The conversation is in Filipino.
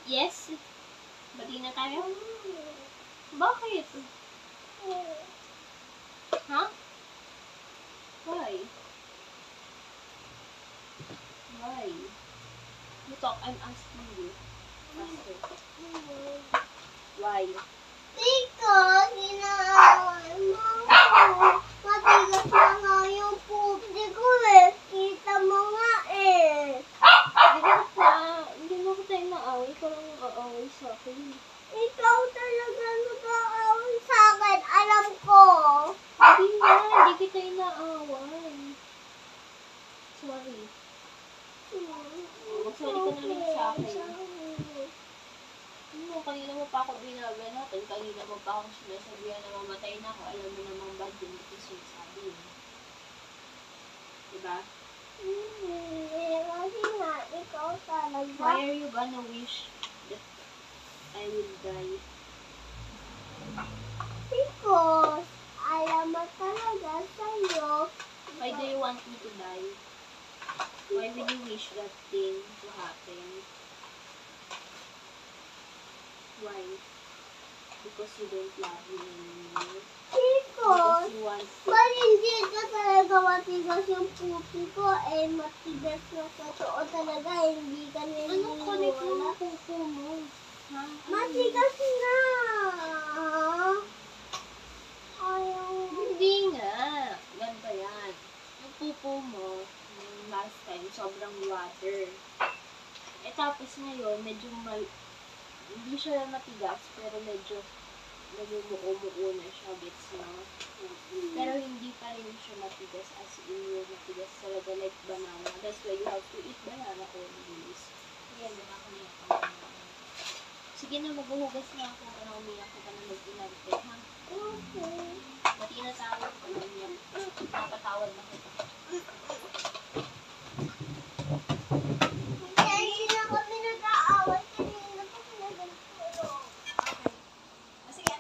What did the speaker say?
Yes? Bati na tayo? Bakit? Ha? Why? Why? You talk, I'm asking you. Faster. Why? Because, inaaway mo ako. Matigas na nga yung puti ko eh. Kita mo nga eh. Hindi mo ko tayo naaway. Ikaw lang yung aaway sa akin. Ikaw talaga nag-aaway sa akin. Alam ko. Hindi na. Hindi kita inaaway. Sorry. Mag-sorry ka na rin sa akin. Kanina mo pa ako binabanatan. Kanina mo pa ako sinasabihan na mamatay na ako. Alam mo namang bad yun. Ito sinasabi yun. Diba? Kasi nga, ikaw talaga. Why are you gonna wish that I will die? Because, alam mo talaga sa'yo. Why do you want me to die? Why will you wish that thing to happen? Why? Because you don't love me anymore? Because, you want to... pag hindi ka talaga matigas yung puti ko, eh matigas na totoo talaga, hindi ka Anong kulit mo naniniwala. ng puso mo? Ha? Matigas na! Ayaw. Hindi nga. Ganito yan. Yung pupo mo, yung last time, sobrang water. Eh tapos ngayon, medyo hindi siya matigas, pero medyo nagumuko-muko na siya, gets mo? Pero hindi pa rin siya matigas as in yung matigas talaga like banana. That's why you have to eat banana always. Ayan, nakakamiyak ka na. Sige na, maghuhugas na ako. Para umiyak ko pa na mag-inarte, ha? Okay. Mati na tawag ko na umiyak. Napatawad na kita.